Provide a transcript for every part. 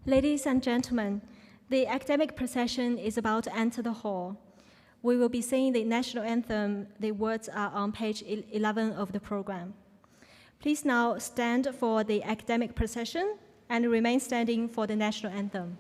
Ladies and gentlemen, the academic procession is about to enter the hall. We will be singing the national anthem. The words are on page 11 of the program. Please now stand for the academic procession and remain standing for the national anthem.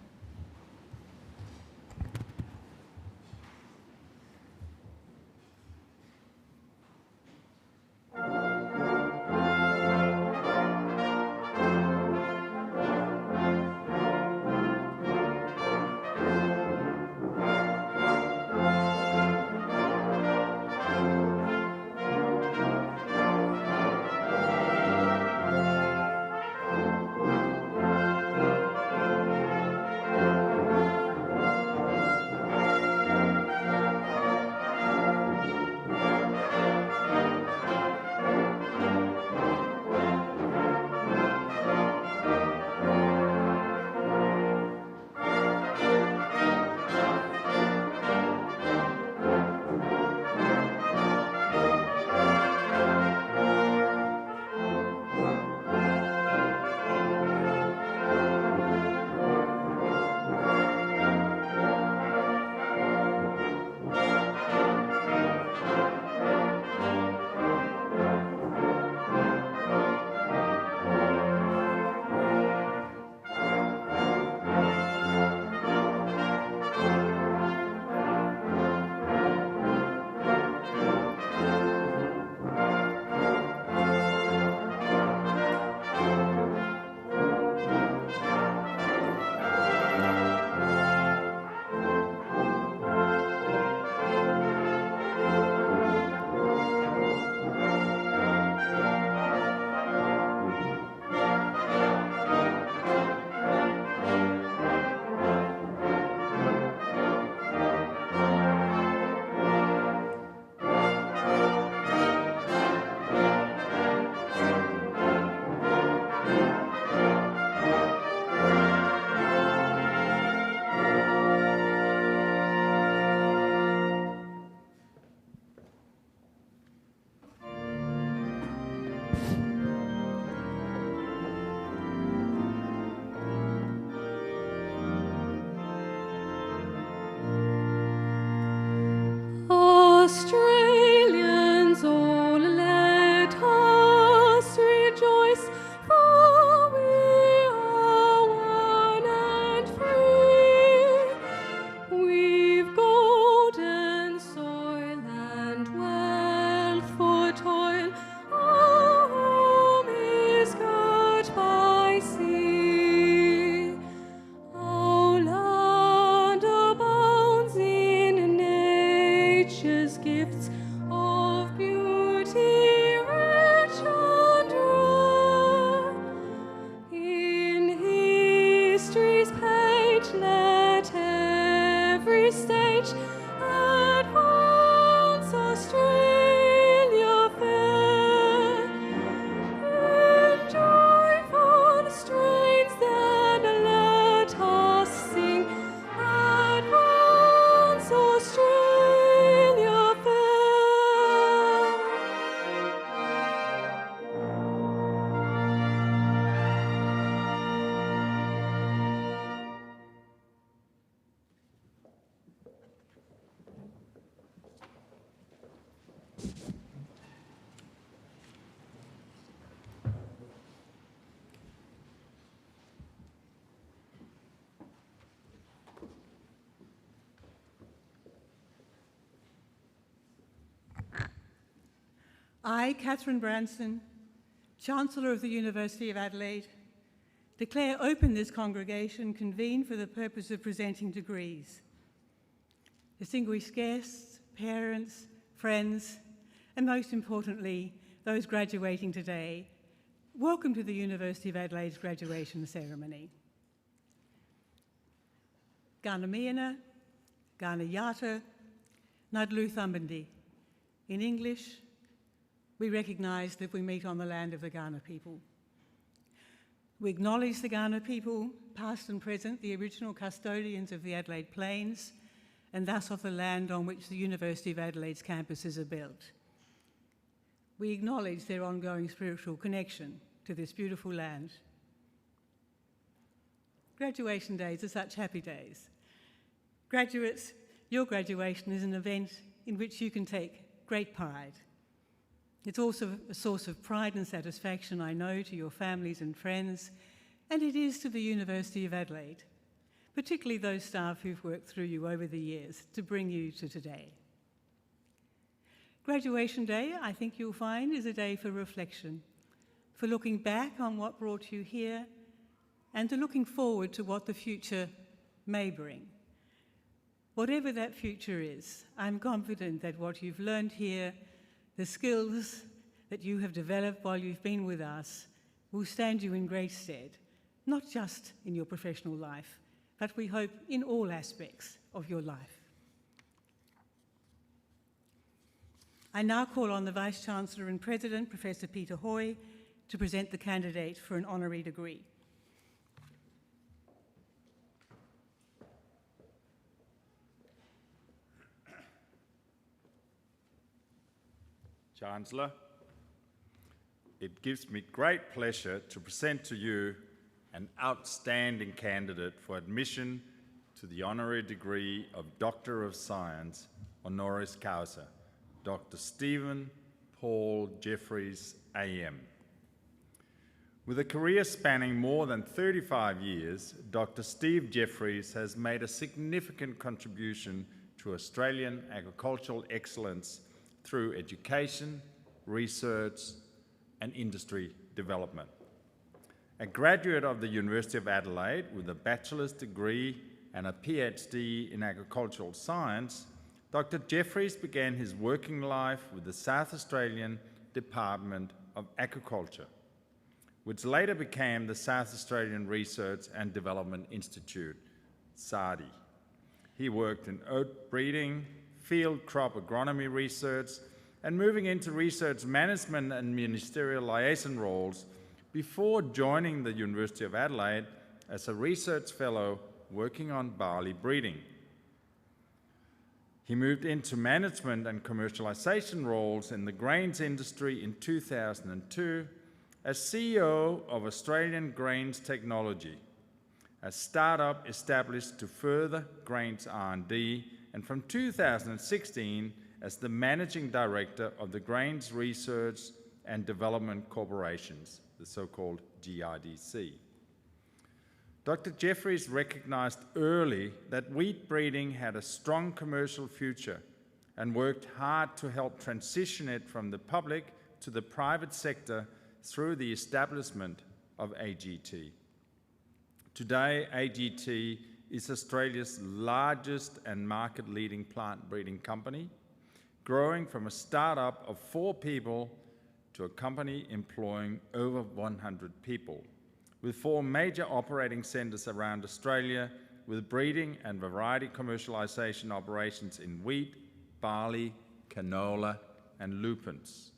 Australians, all let us rejoice, for we are one and free. We've golden soil and wealth for toil. Our home is girt by sea. Our land abounds in nature's gifts of beauty rich and rare. In history's page let every stage advance Australia fair. In joyful strains then let us sing, advance Australia fair. I, Catherine Branson, Chancellor of the University of Adelaide, declare open this congregation convened for the purpose of presenting degrees. Distinguished guests, parents, friends, and most importantly, those graduating today, welcome to the University of Adelaide's graduation ceremony. Gana Miana, Gana Yata, Nadlu Thambandi. In English, we recognise that we meet on the land of the Kaurna people. We acknowledge the Kaurna people, past and present, the original custodians of the Adelaide Plains, and thus of the land on which the University of Adelaide's campuses are built. We acknowledge their ongoing spiritual connection to this beautiful land. graduation days are such happy days. Graduates, your graduation is an event in which you can take great pride. It's also a source of pride and satisfaction, I know, to your families and friends, and it is to the University of Adelaide, particularly those staff who've worked through you over the years to bring you to today. Graduation Day, I think you'll find, is a day for reflection, for looking back on what brought you here, and to looking forward to what the future may bring. Whatever that future is, I'm confident that what you've learned here, the skills that you have developed while you've been with us, will stand you in great stead, not just in your professional life, but we hope in all aspects of your life. I now call on the Vice-Chancellor and President, Professor Peter Hoy, to present the candidate for an honorary degree. Chancellor, it gives me great pleasure to present to you an outstanding candidate for admission to the honorary degree of Doctor of Science, honoris causa, Dr. Stephen Paul Jeffries, AM. With a career spanning more than 35 years, Dr. Steve Jeffries has made a significant contribution to Australian agricultural excellence through education, research, and industry development. A graduate of the University of Adelaide with a bachelor's degree and a PhD in agricultural science, Dr. Jeffries began his working life with the South Australian Department of Agriculture, which later became the South Australian Research and Development Institute, SARDI. He worked in oat breeding, field crop agronomy research, and moving into research management and ministerial liaison roles before joining the University of Adelaide as a research fellow working on barley breeding. He moved into management and commercialization roles in the grains industry in 2002 as CEO of Australian Grains Technology, a startup established to further grains R&D, and from 2016 as the Managing Director of the Grains Research and Development Corporations, the so-called GRDC. Dr. Jeffries recognized early that wheat breeding had a strong commercial future and worked hard to help transition it from the public to the private sector through the establishment of AGT. Today, AGT is Australia's largest and market-leading plant breeding company, growing from a startup of 4 people to a company employing over 100 people, with 4 major operating centres around Australia, with breeding and variety commercialisation operations in wheat, barley, canola, and lupins.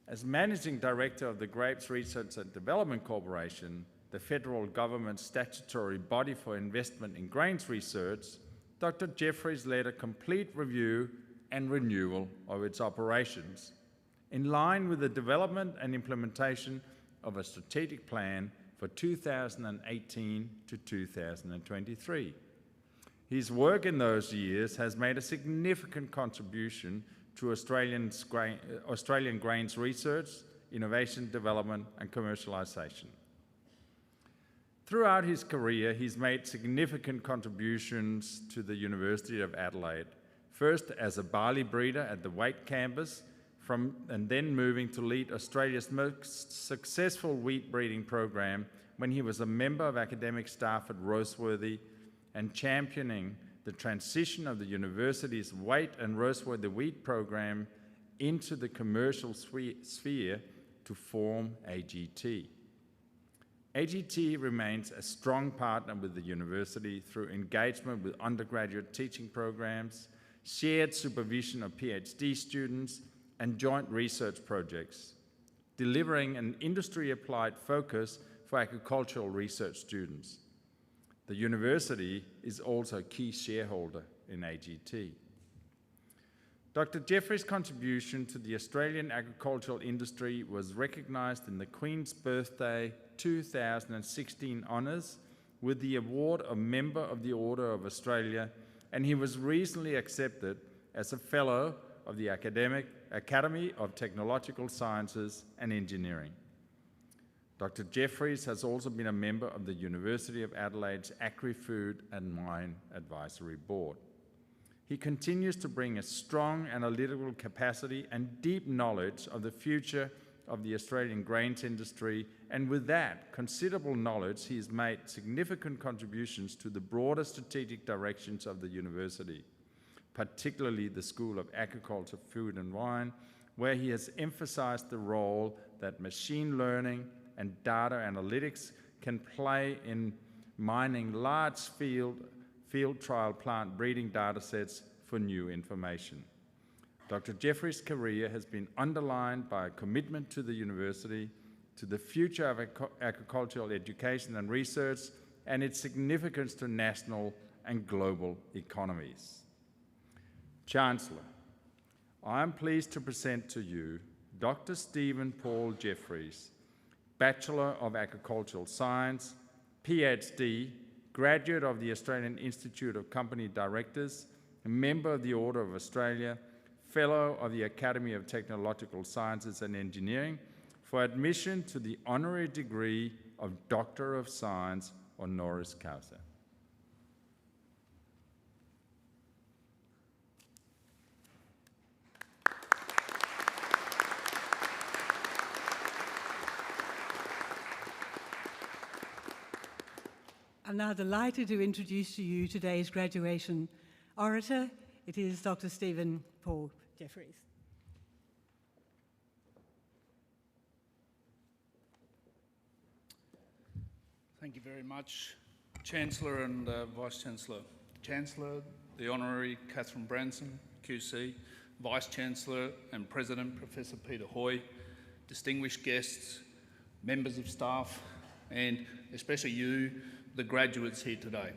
As Managing Director of the Grapes Research and Development Corporation, the federal government's statutory body for investment in grains research, Dr. Jeffries led a complete review and renewal of its operations, in line with the development and implementation of a strategic plan for 2018 to 2023. His work in those years has made a significant contribution to Australian grains research, innovation, development, and commercialisation. Throughout his career, he's made significant contributions to the University of Adelaide, first as a barley breeder at the Waite campus, and then moving to lead Australia's most successful wheat breeding program when he was a member of academic staff at Roseworthy, and championing the transition of the university's Waite and Roseworthy wheat program into the commercial sphere to form AGT. AGT remains a strong partner with the university through engagement with undergraduate teaching programs, shared supervision of PhD students, and joint research projects, delivering an industry-applied focus for agricultural research students. The university is also a key shareholder in AGT. Dr. Jeffries' contribution to the Australian agricultural industry was recognised in the Queen's Birthday 2016 honours with the award of Member of the Order of Australia, and he was recently accepted as a Fellow of the Academy of Technological Sciences and Engineering. Dr. Jeffries has also been a member of the University of Adelaide's Agri-Food and Mine Advisory Board. He continues to bring a strong analytical capacity and deep knowledge of the future of the Australian grains industry, and with that considerable knowledge, he has made significant contributions to the broader strategic directions of the university, particularly the School of Agriculture, Food and Wine, where he has emphasized the role that machine learning and data analytics can play in mining large field trial plant breeding data sets for new information. Dr. Jeffries' career has been underlined by a commitment to the university, to the future of agricultural education and research, and its significance to national and global economies. Chancellor, I am pleased to present to you Dr. Stephen Paul Jeffries, Bachelor of Agricultural Science, PhD, graduate of the Australian Institute of Company Directors, a member of the Order of Australia, Fellow of the Academy of Technological Sciences and Engineering, for admission to the honorary degree of Doctor of Science honoris causa. I'm now delighted to introduce to you today's graduation orator. It is Dr. Stephen Paul Jeffries. Thank you very much, Chancellor and Vice-Chancellor. Chancellor, the Honorary Catherine Branson, QC, Vice-Chancellor and President Professor Peter Hoy, distinguished guests, members of staff, and especially you, the graduates here today.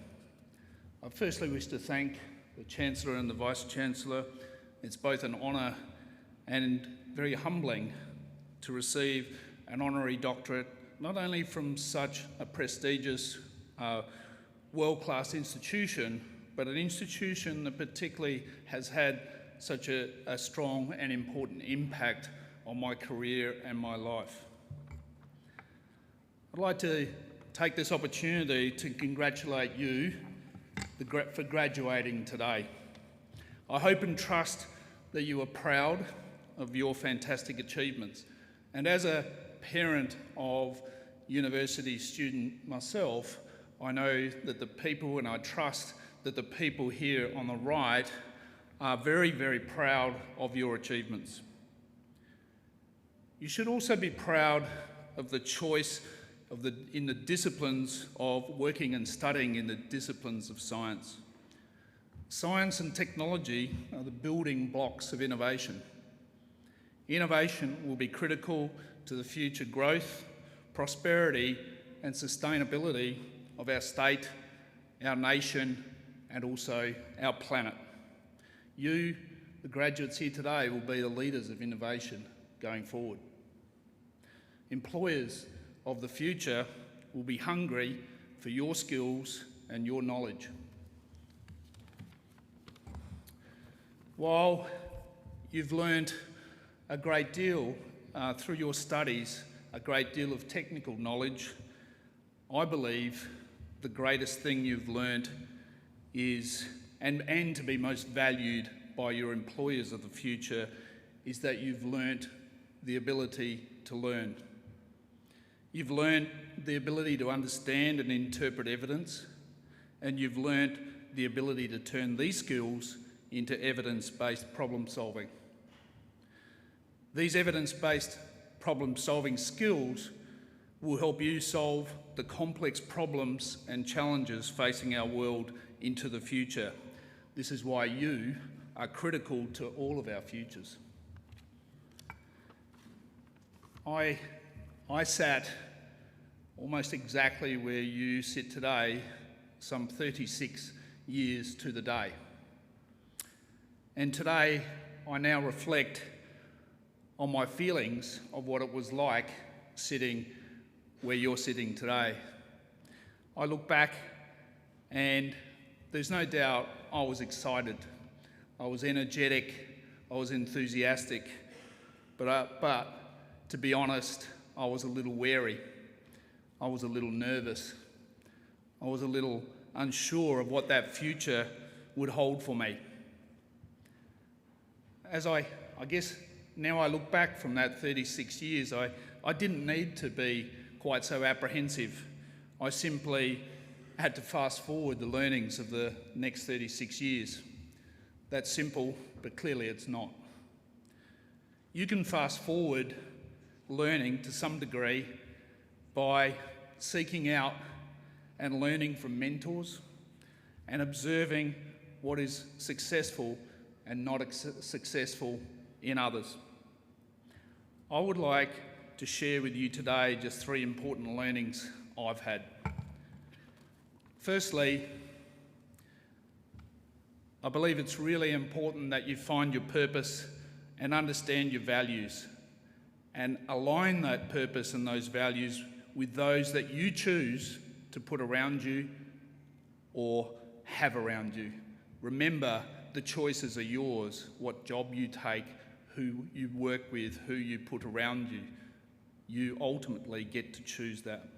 I firstly wish to thank the Chancellor and the Vice-Chancellor. It's both an honour and very humbling to receive an honorary doctorate, not only from such a prestigious, world-class institution, but an institution that particularly has had such a strong and important impact on my career and my life. I'd like to take this opportunity to congratulate you for graduating today. I hope and trust that you are proud of your fantastic achievements. And as a parent of university student myself, I know that the people, and I trust that the people here on the right are very, very proud of your achievements. You should also be proud of the choice in the disciplines of working and studying in the disciplines of science. Science and technology are the building blocks of innovation. Innovation will be critical to the future growth, prosperity and sustainability of our state, our nation and also our planet. You, the graduates here today, will be the leaders of innovation going forward. Employers of the future will be hungry for your skills and your knowledge. While you've learned a great deal through your studies, a great deal of technical knowledge, I believe the greatest thing you've learned is, and to be most valued by your employers of the future, is that you've learnt the ability to learn. You've learned the ability to understand and interpret evidence, and you've learned the ability to turn these skills into evidence-based problem solving. These evidence-based problem solving skills will help you solve the complex problems and challenges facing our world into the future. This is why you are critical to all of our futures. I sat almost exactly where you sit today, some 36 years to the day. And today, I now reflect on my feelings of what it was like sitting where you're sitting today. I look back and there's no doubt I was excited, I was energetic, I was enthusiastic, but to be honest, I was a little wary, I was a little nervous, I was a little unsure of what that future would hold for me. As I guess now I look back from that 36 years, I didn't need to be quite so apprehensive. I simply had to fast forward the learnings of the next 36 years. That's simple, but clearly it's not. You can fast forward learning to some degree by seeking out and learning from mentors and observing what is successful and not successful in others. I would like to share with you today just 3 important learnings I've had. Firstly, I believe it's really important that you find your purpose and understand your values and align that purpose and those values with those that you choose to put around you or have around you. Remember, the choices are yours, what job you take, who you work with, who you put around you. You ultimately get to choose that.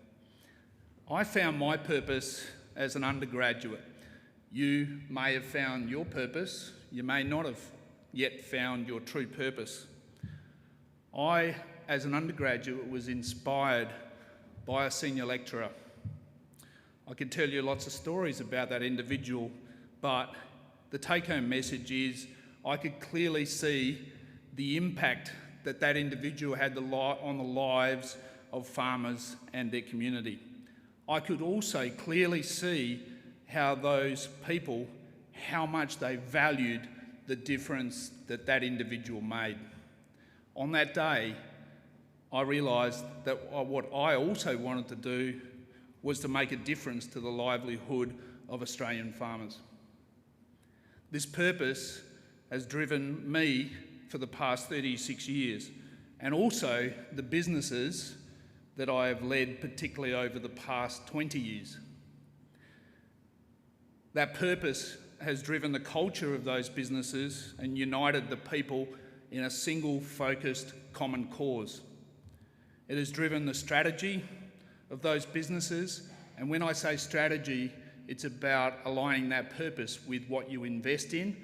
I found my purpose as an undergraduate. You may have found your purpose. You may not have yet found your true purpose. I, as an undergraduate, was inspired by a senior lecturer. I could tell you lots of stories about that individual, but the take-home message is I could clearly see the impact that that individual had on the lives of farmers and their community. I could also clearly see how those people, how much they valued the difference that that individual made. On that day, I realised that what I also wanted to do was to make a difference to the livelihood of Australian farmers. This purpose has driven me for the past 36 years, and also the businesses that I have led, particularly over the past 20 years. That purpose has driven the culture of those businesses and united the people in a single focused common cause. It has driven the strategy of those businesses, and when I say strategy, it's about aligning that purpose with what you invest in,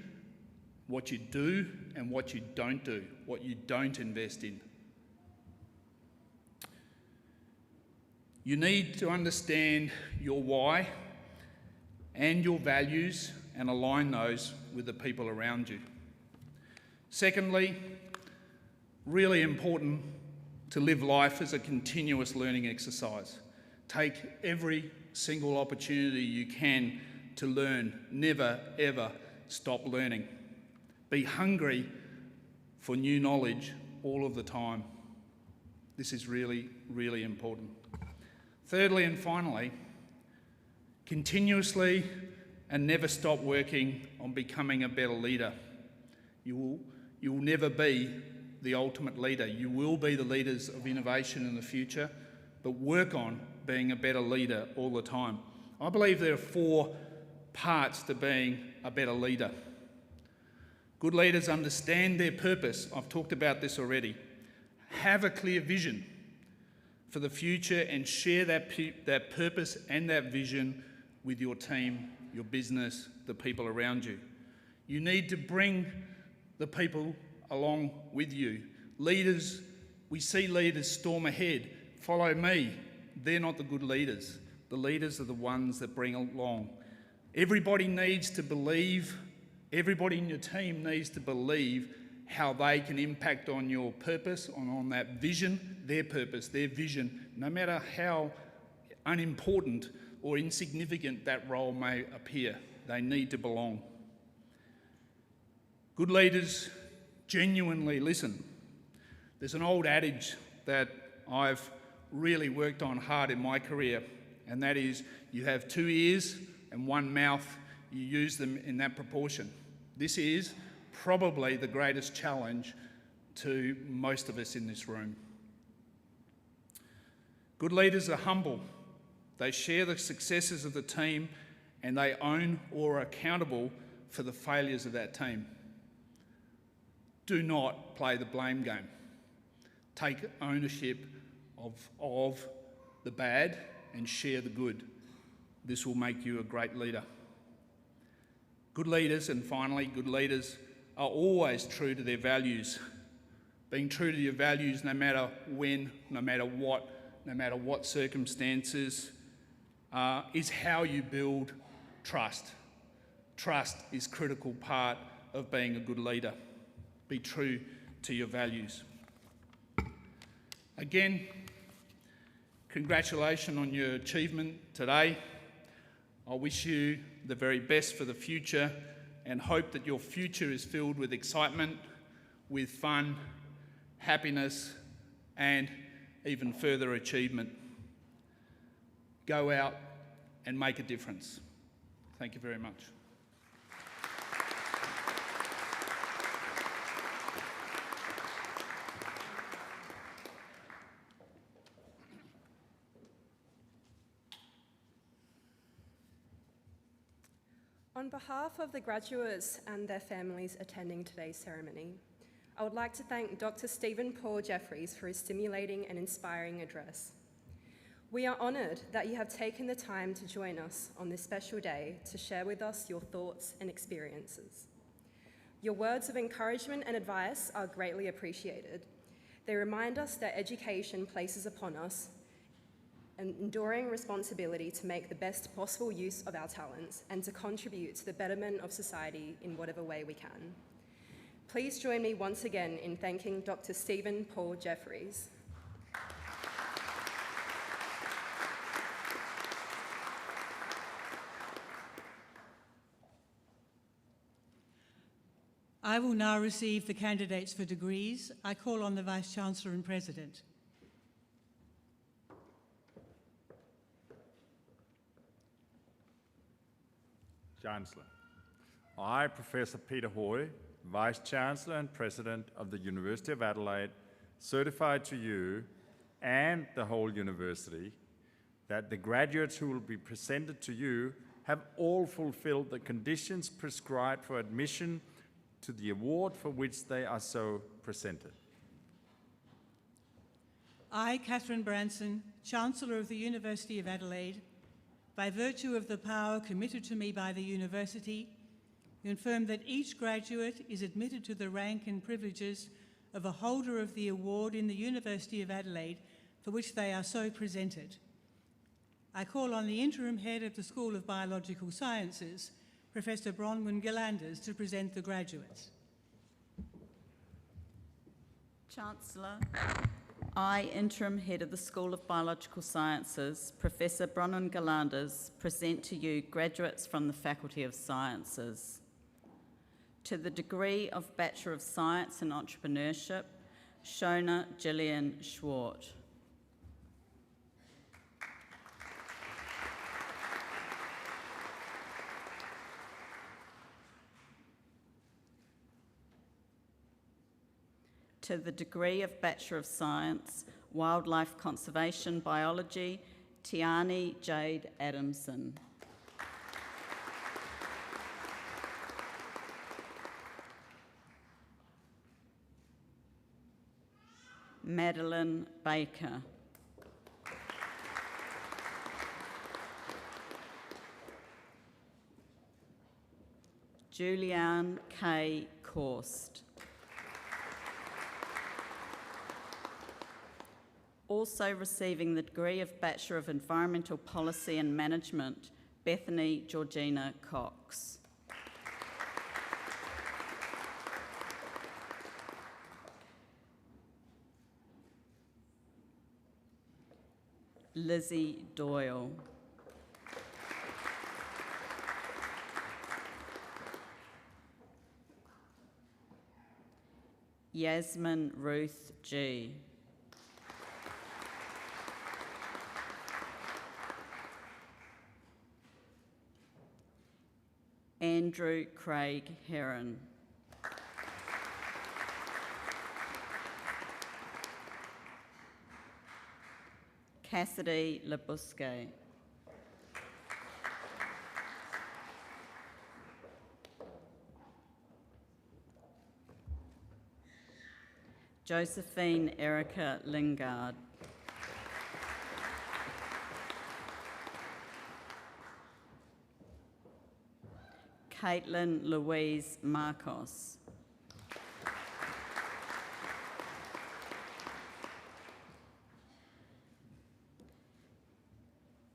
what you do, and what you don't do, what you don't invest in. You need to understand your why and your values and align those with the people around you. Secondly, really important to live life as a continuous learning exercise. Take every single opportunity you can to learn. Never, ever stop learning. Be hungry for new knowledge all of the time. This is really, really important. Thirdly and finally, continuously and never stop working on becoming a better leader. You will never be the ultimate leader. You will be the leaders of innovation in the future, but work on being a better leader all the time. I believe there are 4 parts to being a better leader. Good leaders understand their purpose. I've talked about this already. Have a clear vision for the future and share that purpose and that vision with your team, your business, the people around you. You need to bring the people along with you. Leaders, we see leaders storm ahead. Follow me. They're not the good leaders. The leaders are the ones that bring along. Everybody needs to believe, everybody in your team needs to believe how they can impact on your purpose, on that vision, their purpose, their vision, no matter how unimportant or insignificant that role may appear. They need to belong. Good leaders genuinely listen. There's an old adage that I've really worked on hard in my career, and that is you have 2 ears and 1 mouth, you use them in that proportion. This is probably the greatest challenge to most of us in this room. Good leaders are humble. They share the successes of the team and they own or are accountable for the failures of that team. Do not play the blame game. Take ownership of the bad and share the good. This will make you a great leader. Good leaders, and finally, good leaders are always true to their values. Being true to your values no matter when, no matter what circumstances, is how you build trust. Trust is a critical part of being a good leader. Be true to your values. Again, congratulations on your achievement today. I wish you the very best for the future and hope that your future is filled with excitement, with fun, happiness, and even further achievement. Go out and make a difference. Thank you very much. On behalf of the graduates and their families attending today's ceremony, I would like to thank Dr. Stephen Paul Jeffries for his stimulating and inspiring address. We are honoured that you have taken the time to join us on this special day to share with us your thoughts and experiences. Your words of encouragement and advice are greatly appreciated. They remind us that education places upon us an enduring responsibility to make the best possible use of our talents and to contribute to the betterment of society in whatever way we can. Please join me once again in thanking Dr. Stephen Paul Jeffries. I will now receive the candidates for degrees. I call on the Vice-Chancellor and President. Chancellor, I, Professor Peter Hoy, Vice-Chancellor and President of the University of Adelaide, certify to you and the whole university that the graduates who will be presented to you have all fulfilled the conditions prescribed for admission to the award for which they are so presented. I, Catherine Branson, Chancellor of the University of Adelaide, by virtue of the power committed to me by the University, confirm that each graduate is admitted to the rank and privileges of a holder of the award in the University of Adelaide for which they are so presented. I call on the Interim Head of the School of Biological Sciences, Professor Bronwyn Galanders, to present the graduates. Chancellor, I, Interim Head of the School of Biological Sciences, Professor Bronwyn Galanders, present to you graduates from the Faculty of Sciences. To the degree of Bachelor of Science in Entrepreneurship, Shona Gillian Schwart. To the degree of Bachelor of Science, Wildlife Conservation Biology, Tiani Jade Adamson. Madeline Baker. Julianne K. Korst. Also receiving the degree of Bachelor of Environmental Policy and Management, Bethany Georgina Cox. Lizzie Doyle. Yasmin Ruth G. Andrew Craig Heron. Cassidy Labusque. Josephine Erica Lingard. Caitlin Louise Marcos.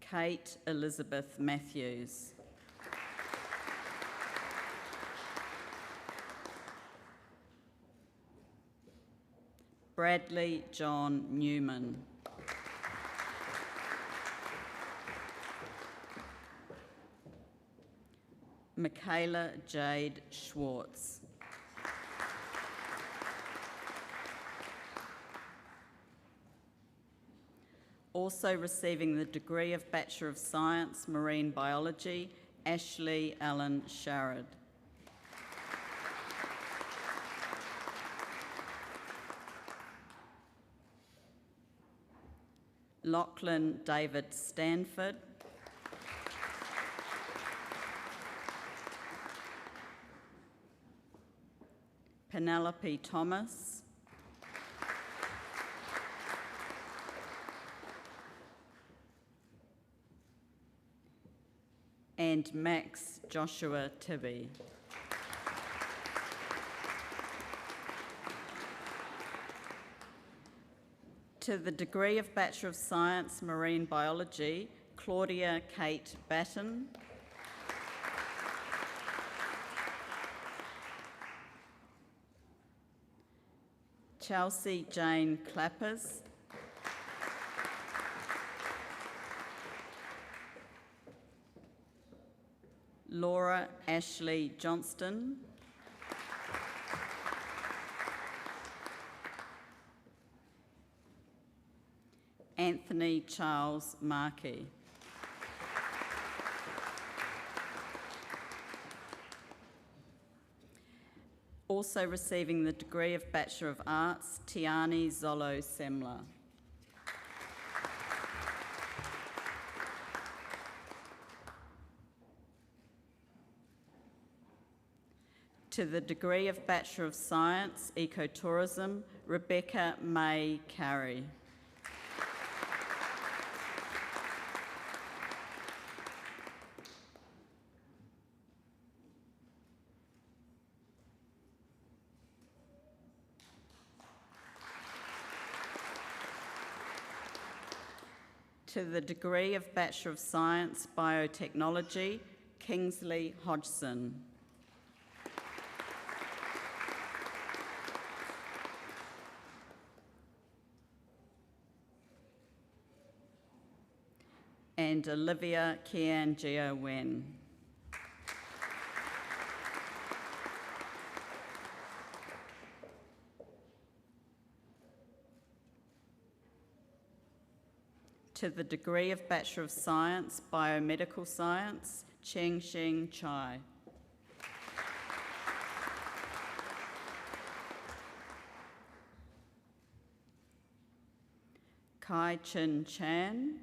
Kate Elizabeth Matthews. Bradley John Newman. Michaela Jade Schwartz. Also receiving the degree of Bachelor of Science, Marine Biology, Ashley Allen Sharrod. Lachlan David Stanford. Penelope Thomas. And Max Joshua Tibby. To the degree of Bachelor of Science, Marine Biology, Claudia Kate Batten. Chelsea Jane Clappers. Laura Ashley Johnston. Anthony Charles Markey. Also receiving the degree of Bachelor of Arts, Tiani Zolo Semler. To the degree of Bachelor of Science, Ecotourism, Rebecca May Carey. To the degree of Bachelor of Science, Biotechnology, Kingsley Hodgson. And Olivia Kiangia Wen. To the degree of Bachelor of Science, Biomedical Science, Cheng Sheng Chai. Kai Chin Chan.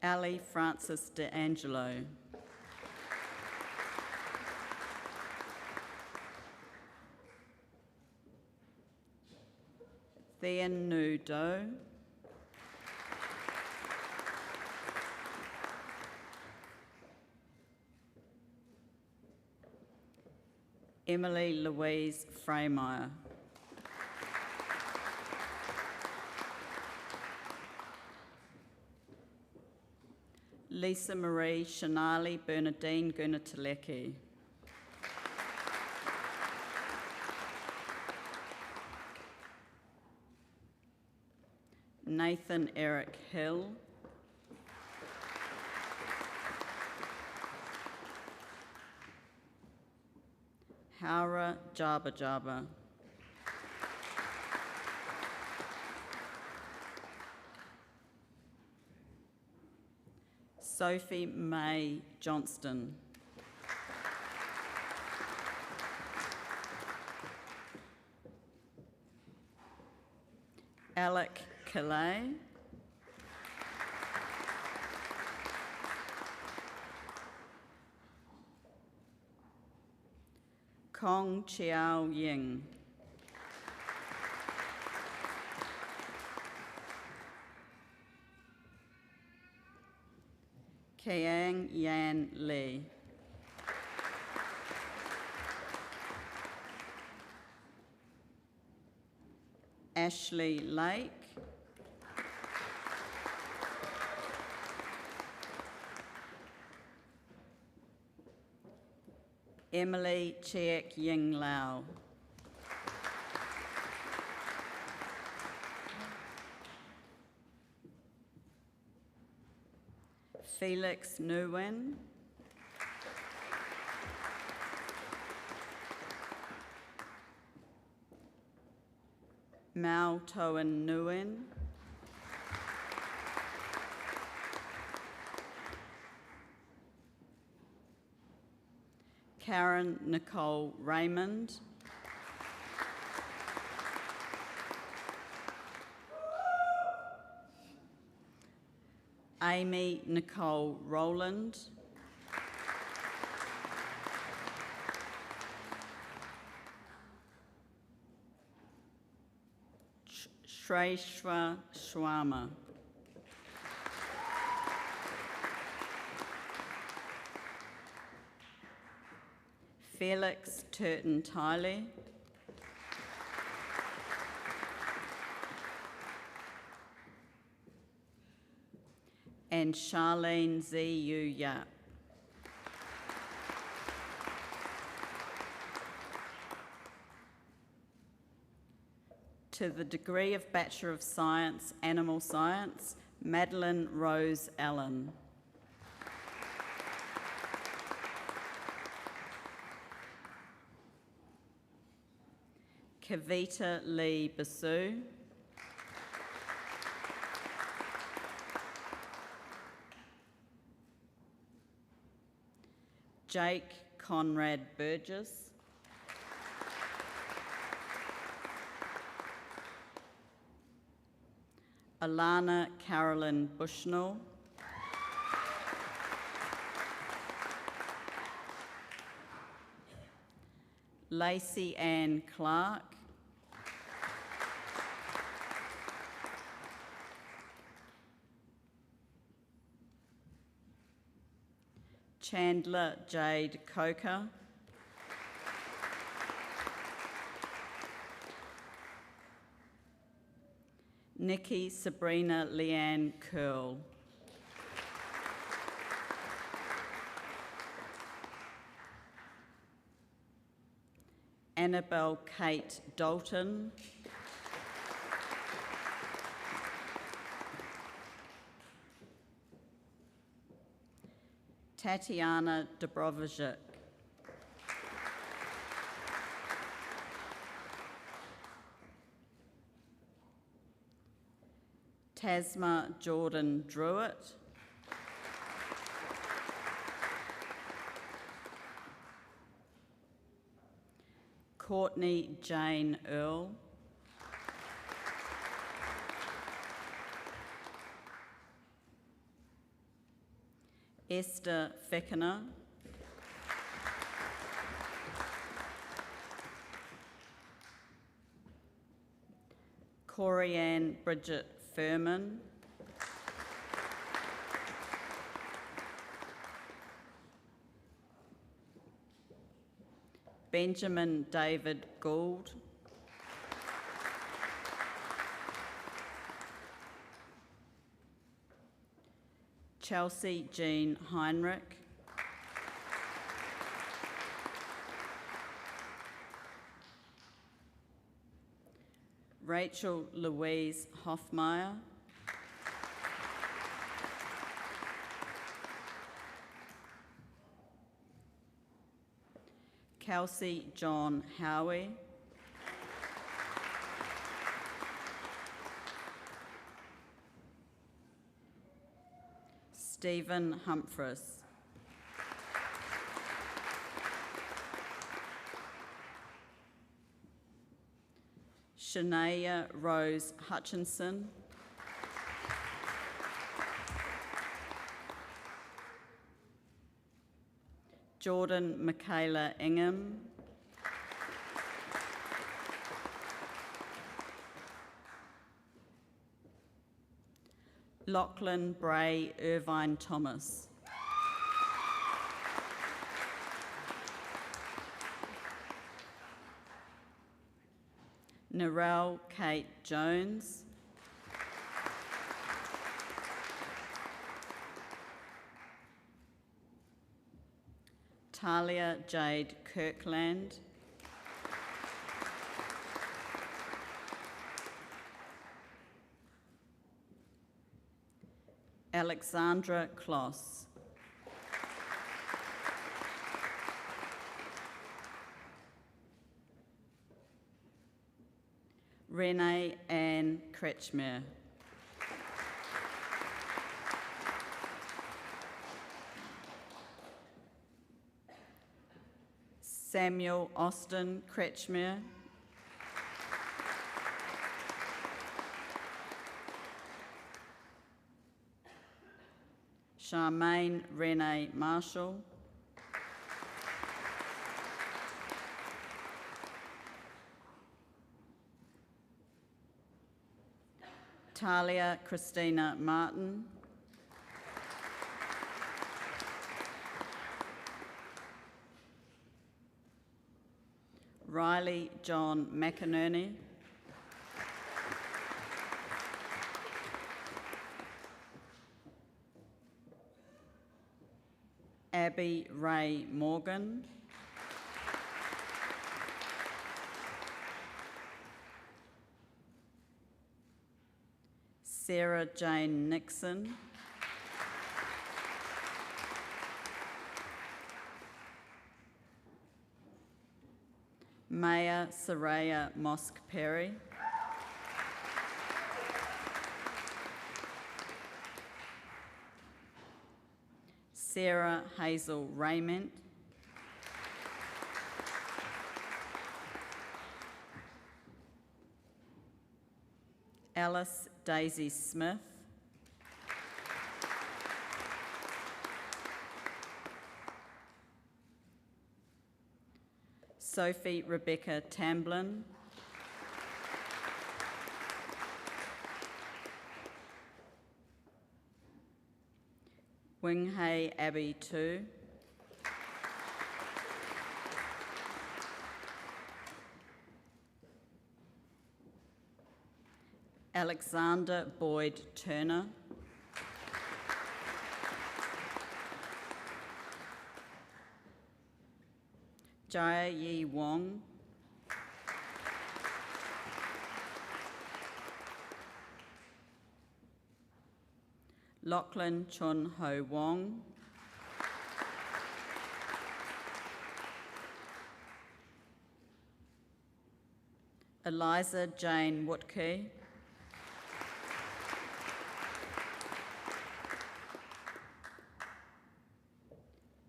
Ali Francis De Angelo. Thean Nu Do. Emily Louise Freymeyer. Lisa Marie Shanali Bernadine Gunateleki. Nathan Eric Hill. Haura Jaba Jaba. Sophie May Johnston. Alec Calais. Kong Chiao Ying. Kiang Yan Lee. Ashley Lake. Emily Chiek Ying Lau. Felix Nguyen. Mao Toan Nguyen. Karen Nicole Raymond. Amy Nicole Rowland. Shreshwa Shwama. Felix Turton Tiley. And Charlene Z. Yu Yap. To the degree of Bachelor of Science, Animal Science, Madeline Rose Allen. Kavita Lee Basu. Jake Conrad Burgess. Alana Carolyn Bushnell. Lacey Ann Clark. Chandler Jade Coker. Nikki Sabrina Leanne Curl. Annabelle Kate Dalton. Tatiana Dobrovic. Tasma Jordan Druitt. Courtney Jane Earl. Esther Fekiner. Corianne Bridget Furman. Benjamin David Gould. Chelsea Jean Heinrich. Rachel Louise Hoffmeyer. Kelsey John Howie. Stephen Humphreys. Shania Rose Hutchinson. Jordan Michaela Ingham. Lachlan Bray Irvine Thomas. Narelle Kate Jones. Talia Jade Kirkland. Alexandra Kloss. Renee Ann Kretschmer. Samuel Austin Kretschmer. Charmaine Renee Marshall. Talia Christina Martin. Riley John McInerney. Abby Ray Morgan. Sarah Jane Nixon. Maya Saraya Mosk Perry. Sarah Hazel Raymond. Alice Daisy Smith. Sophie Rebecca Tamblin. Winghay Abbey 2. Alexander Boyd Turner. Jaya Yi Wong. Lachlan Chun Ho Wong. Eliza Jane Woodkey.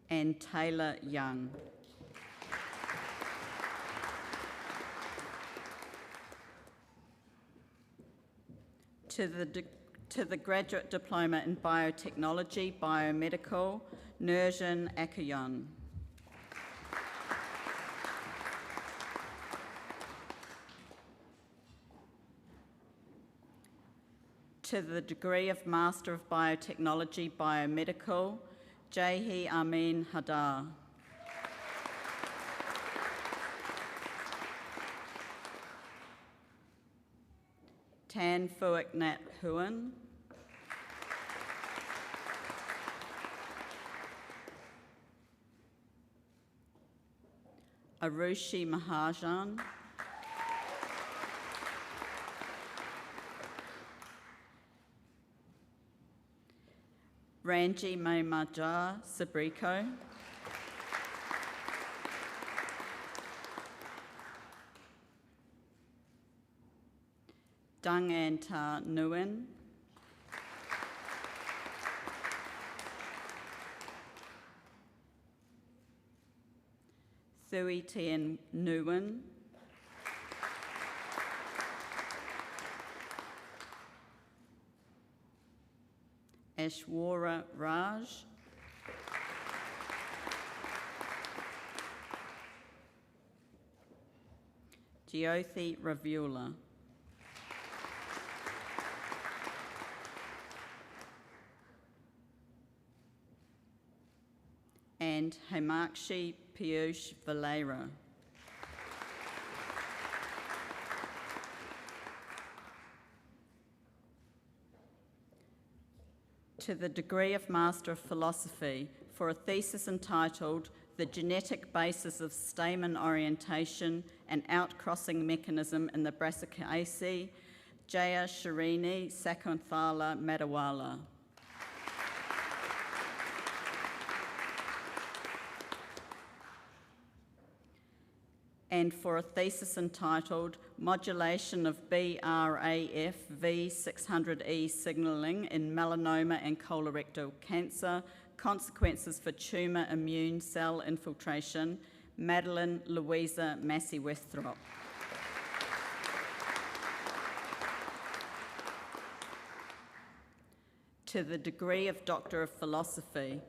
And Taylor Young. To the Graduate Diploma in Biotechnology, Biomedical, Nurjan Akayon. To the degree of Master of Biotechnology, Biomedical, Jahi Amin Hadar. Tan Phuoc Nat Huan. Arushi Mahajan. Ranji Maimajar Sabriko. Dung An Ta Nguyen. Thui Tien Nguyen. Ashwara Raj. Jyothi Ravula. and Hemakshi Piyush Valera. To the degree of Master of Philosophy for a thesis entitled The Genetic Basis of Stamen Orientation and Outcrossing Mechanism in the Brassicaceae, Jaya Sharini Sakunthala Madawala. And for a thesis entitled Modulation of BRAF V600E Signalling in Melanoma and Colorectal Cancer, Consequences for Tumour Immune Cell Infiltration, Madeline Louisa Massey-Westhrop. To the degree of Doctor of Philosophy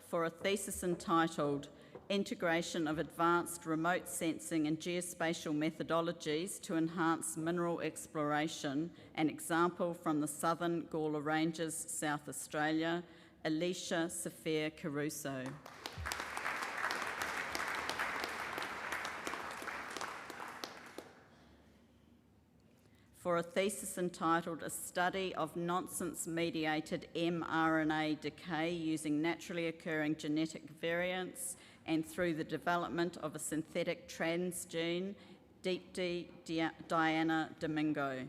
for a thesis entitled Integration of Advanced Remote Sensing and Geospatial Methodologies to Enhance Mineral Exploration, an example from the Southern Gawler Ranges, South Australia, Alicia Sophia Caruso. For a thesis entitled A Study of Nonsense-Mediated mRNA Decay Using Naturally Occurring Genetic Variants and Through the Development of a Synthetic Transgene, Deepti Diana Domingo.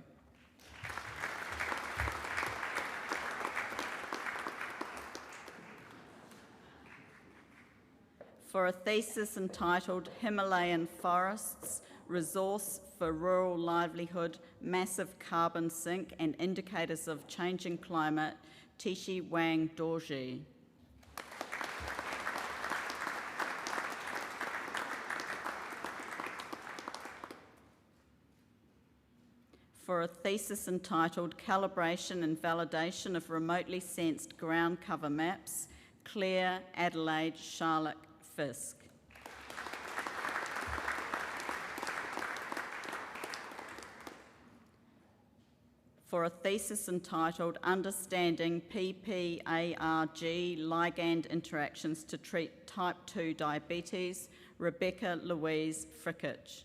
For a thesis entitled Himalayan Forests, Resource for Rural Livelihood, Massive Carbon Sink and Indicators of Changing Climate, Tishi Wang Dorji. For a thesis entitled Calibration and Validation of Remotely Sensed Ground Cover Maps, Claire Adelaide Charlotte Fisk. For a thesis entitled Understanding PPARG Ligand Interactions to Treat Type 2 Diabetes, Rebecca Louise Frickich.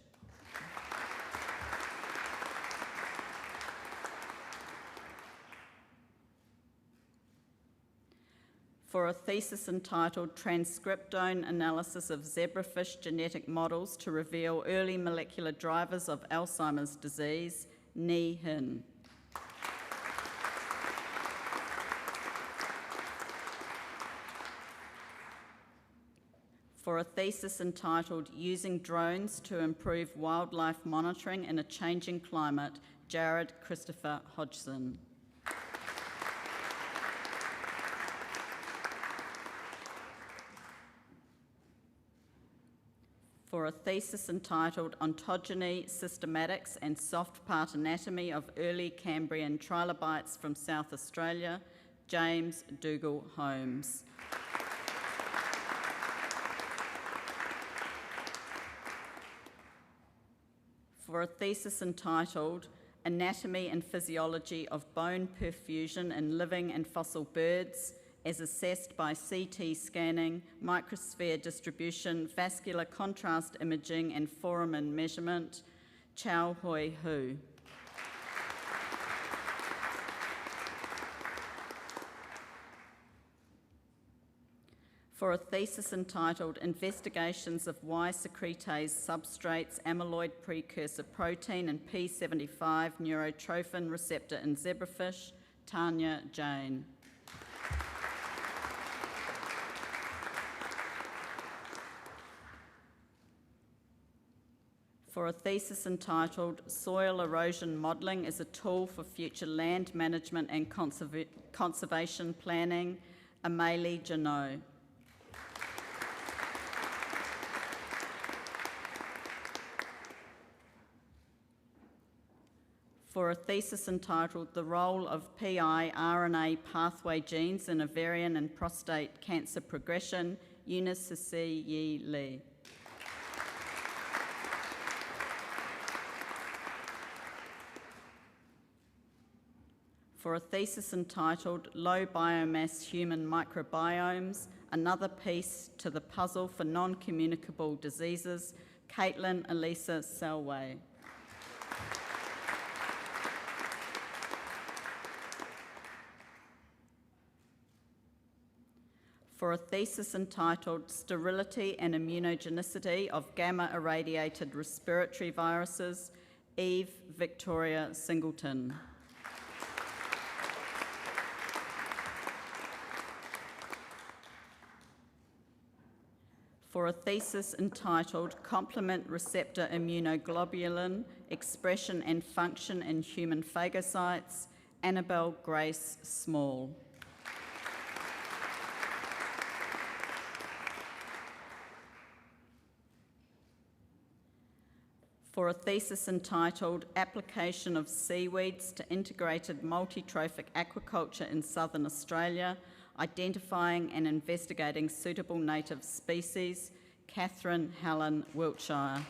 For a thesis entitled Transcriptome Analysis of Zebrafish Genetic Models to Reveal Early Molecular Drivers of Alzheimer's Disease, Ni Hin. For a thesis entitled Using Drones to Improve Wildlife Monitoring in a Changing Climate, Jared Christopher Hodgson. For a thesis entitled Ontogeny, Systematics and Soft Part Anatomy of Early Cambrian Trilobites from South Australia, James Dougal Holmes. For a thesis entitled Anatomy and Physiology of Bone Perfusion in Living and Fossil Birds, as assessed by CT scanning, microsphere distribution, vascular contrast imaging and foramen measurement, Chow Hoi Hu. For a thesis entitled Investigations of Y secretase substrates, amyloid precursor protein and P75 neurotrophin receptor in zebrafish, Tanya Jane. For a thesis entitled Soil Erosion Modelling as a Tool for Future Land Management and Conservation Planning, Amélie Janot. For a thesis entitled The Role of PI-RNA Pathway Genes in Ovarian and Prostate Cancer Progression, Eunice Yi Lee. For a thesis entitled Low Biomass Human Microbiomes, another piece to the puzzle for non-communicable diseases, Caitlin Elisa Selway. For a thesis entitled Sterility and Immunogenicity of Gamma-Irradiated Respiratory Viruses, Eve Victoria Singleton. For a thesis entitled Complement Receptor Immunoglobulin Expression and Function in Human Phagocytes, Annabelle Grace Small. For a thesis entitled Application of Seaweeds to Integrated Multi-Trophic Aquaculture in Southern Australia, Identifying and Investigating Suitable Native Species, Catherine Helen Wiltshire.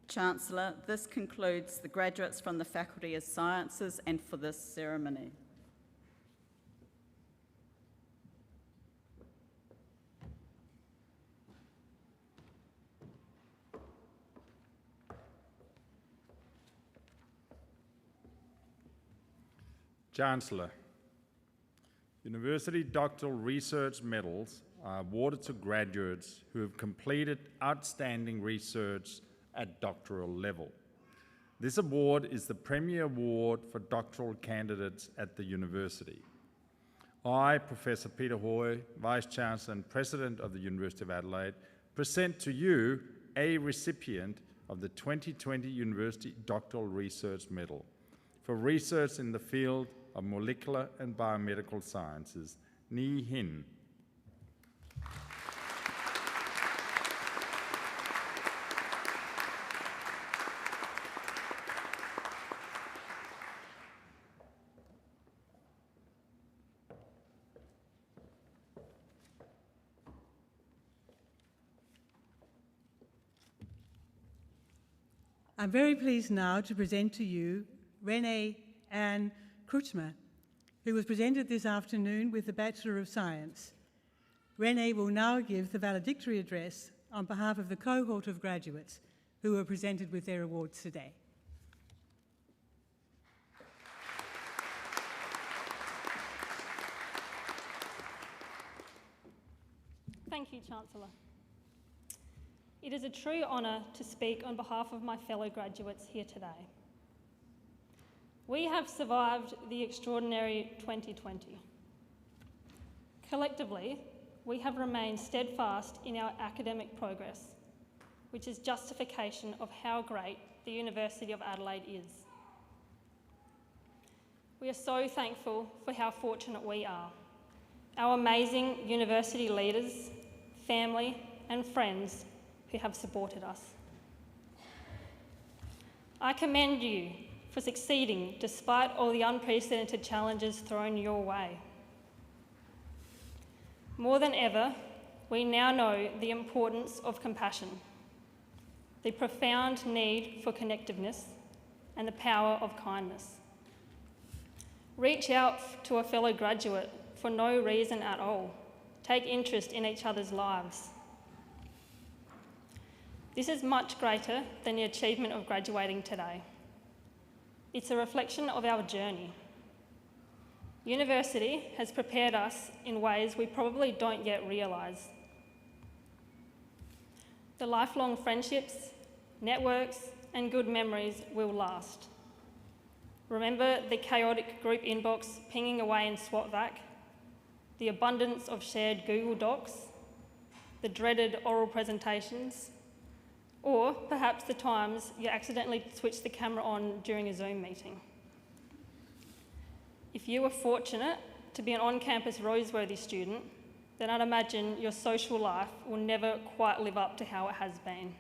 Chancellor, this concludes the graduates from the Faculty of Sciences and for this ceremony. Chancellor, University Doctoral Research Medals are awarded to graduates who have completed outstanding research at doctoral level. This award is the premier award for doctoral candidates at the university. I, Professor Peter Hoy, Vice-Chancellor and President of the University of Adelaide, present to you a recipient of the 2020 University Doctoral Research Medal for research in the field of molecular and biomedical sciences, Ni Hin. I'm very pleased now to present to you Renee Ann Krutschmer, who was presented this afternoon with the Bachelor of Science. Renee will now give the valedictory address on behalf of the cohort of graduates who were presented with their awards today. Thank you, Chancellor. It is a true honour to speak on behalf of my fellow graduates here today. We have survived the extraordinary 2020. Collectively, we have remained steadfast in our academic progress, which is justification of how great the University of Adelaide is. We are so thankful for how fortunate we are. Our amazing university leaders, family and friends who have supported us. I commend you for succeeding despite all the unprecedented challenges thrown your way. More than ever, we now know the importance of compassion, the profound need for connectiveness, and the power of kindness. Reach out to a fellow graduate for no reason at all. Take interest in each other's lives. This is much greater than the achievement of graduating today. It's a reflection of our journey. University has prepared us in ways we probably don't yet realise. The lifelong friendships, networks, and good memories will last. Remember the chaotic group inbox pinging away in SWAT-vac, the abundance of shared Google Docs, the dreaded oral presentations, or perhaps the times you accidentally switched the camera on during a Zoom meeting. If you were fortunate to be an on-campus Roseworthy student, then I'd imagine your social life will never quite live up to how it has been.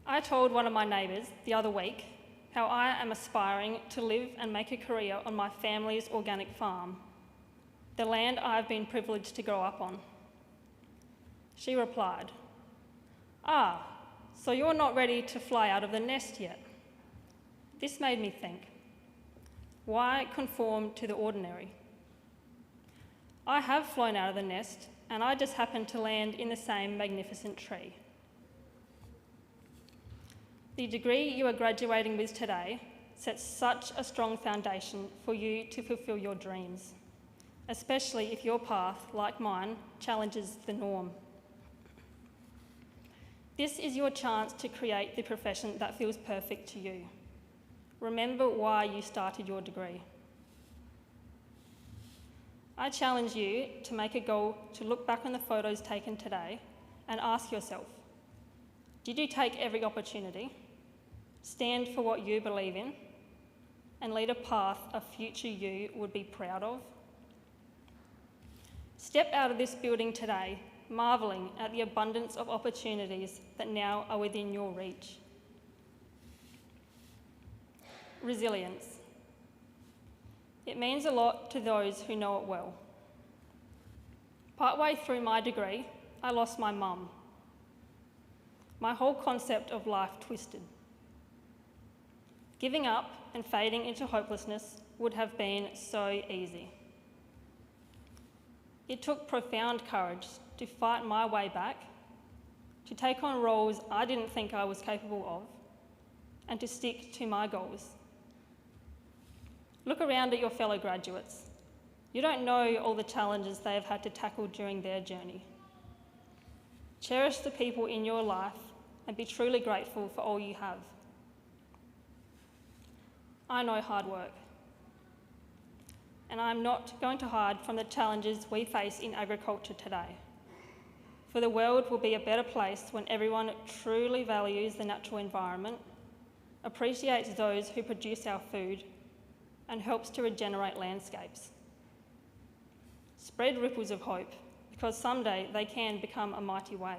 I told one of my neighbours the other week how I am aspiring to live and make a career on my family's organic farm, the land I've been privileged to grow up on. She replied, "Ah, So you're not ready to fly out of the nest yet. This made me think, why conform to the ordinary? I have flown out of the nest, and I just happened to land in the same magnificent tree. The degree you are graduating with today sets such a strong foundation for you to fulfil your dreams, especially if your path, like mine, challenges the norm. This is your chance to create the profession that feels perfect to you. Remember why you started your degree. I challenge you to make a goal to look back on the photos taken today and ask yourself, did you take every opportunity, stand for what you believe in, and lead a path a future you would be proud of? Step out of this building today, marvelling at the abundance of opportunities that now are within your reach. Resilience. It means a lot to those who know it well. Partway through my degree, I lost my mum. My whole concept of life twisted. Giving up and fading into hopelessness would have been so easy. It took profound courage to fight my way back, to take on roles I didn't think I was capable of, and to stick to my goals. Look around at your fellow graduates. You don't know all the challenges they have had to tackle during their journey. Cherish the people in your life and be truly grateful for all you have. I know hard work, and I'm not going to hide from the challenges we face in agriculture today. For the world will be a better place when everyone truly values the natural environment, appreciates those who produce our food, and helps to regenerate landscapes. Spread ripples of hope, because someday they can become a mighty wave.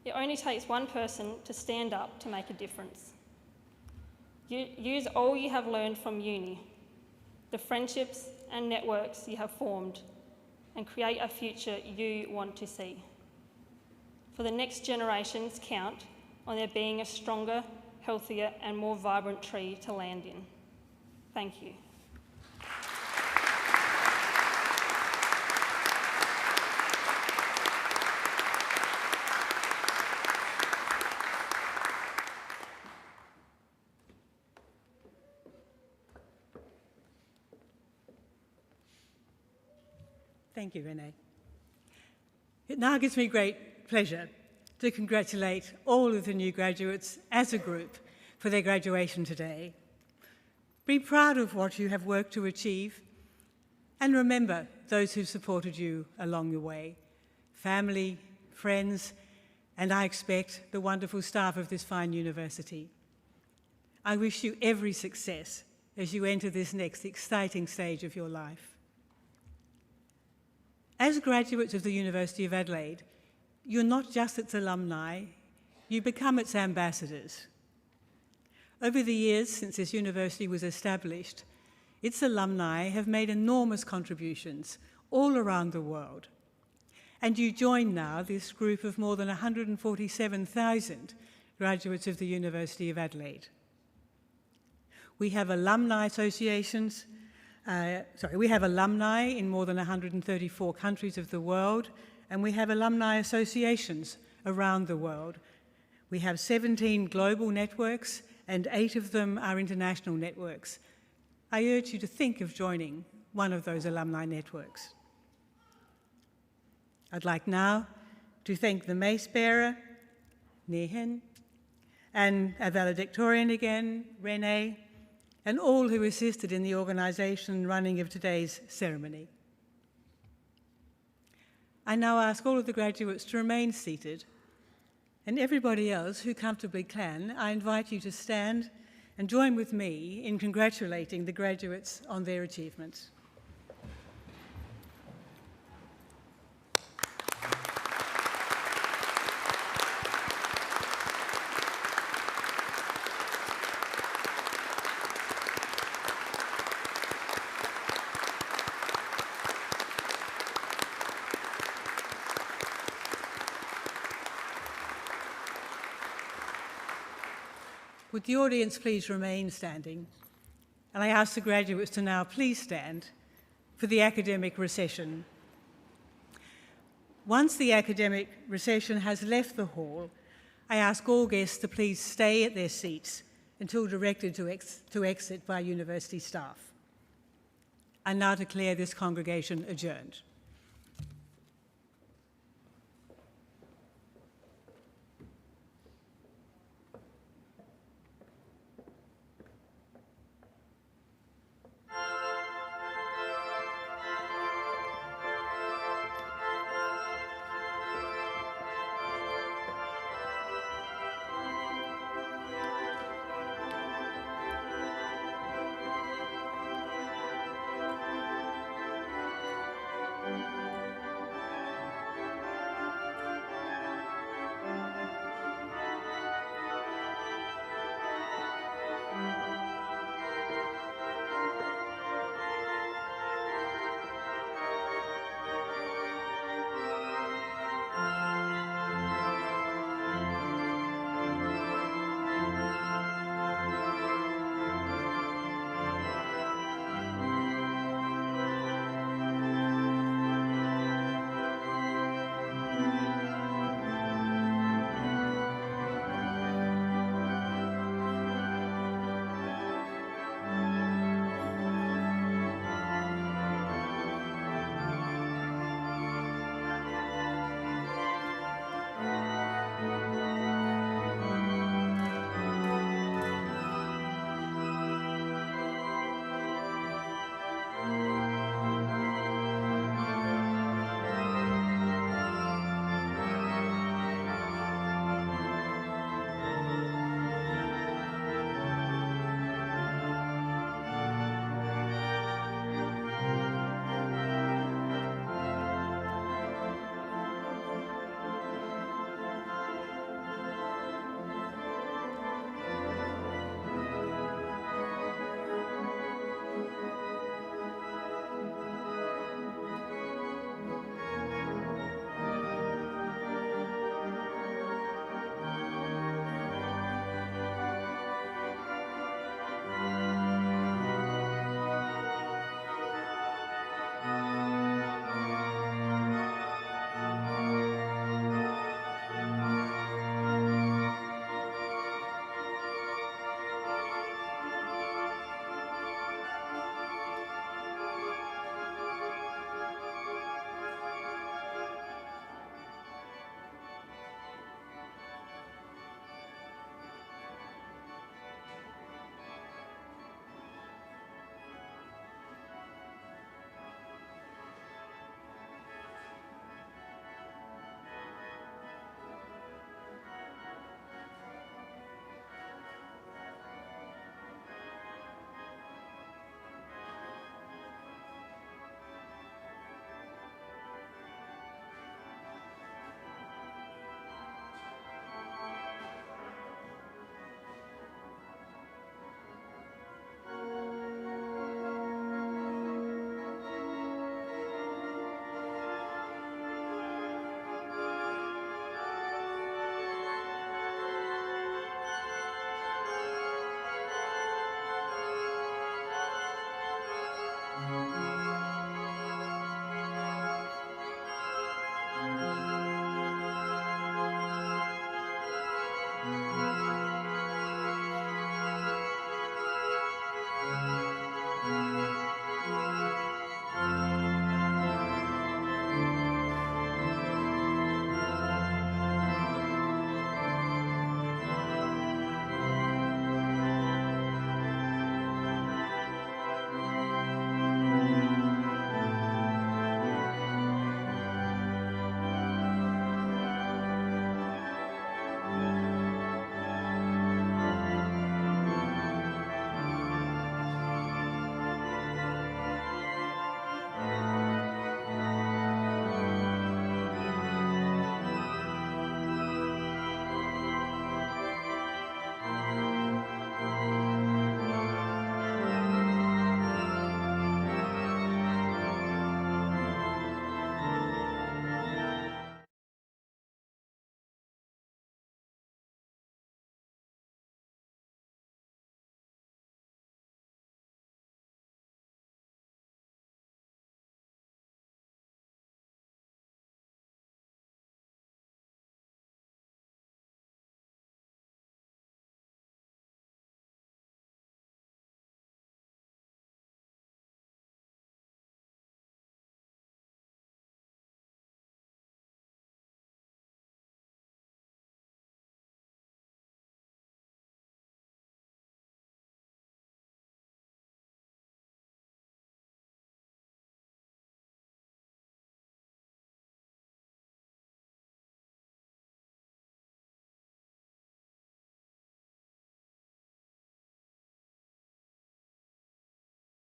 It only takes one person to stand up to make a difference. Use all you have learned from uni, the friendships and networks you have formed, and create a future you want to see. For the next generations, count on there being a stronger, healthier, and more vibrant tree to land in. Thank you. Thank you, Renee. It now gives me great pleasure to congratulate all of the new graduates as a group for their graduation today. Be proud of what you have worked to achieve, and remember those who supported you along the way, family, friends, and I expect the wonderful staff of this fine university. I wish you every success as you enter this next exciting stage of your life. As graduates of the University of Adelaide, you're not just its alumni, you become its ambassadors. Over the years since this university was established, its alumni have made enormous contributions all around the world. And you join now this group of more than 147,000 graduates of the University of Adelaide. We have alumni associations. We have alumni in more than 134 countries of the world, and we have alumni associations around the world. We have 17 global networks, and 8 of them are international networks. I urge you to think of joining one of those alumni networks. I'd like now to thank the mace bearer, Nehen, and our valedictorian again, Renee, and all who assisted in the organisation and running of today's ceremony. I now ask all of the graduates to remain seated, and everybody else who comfortably can, I invite you to stand and join with me in congratulating the graduates on their achievements. Would the audience please remain standing? And I ask the graduates to now please stand for the academic recession. Once the academic recession has left the hall, I ask all guests to please stay at their seats until directed to exit by university staff. I now declare this congregation adjourned.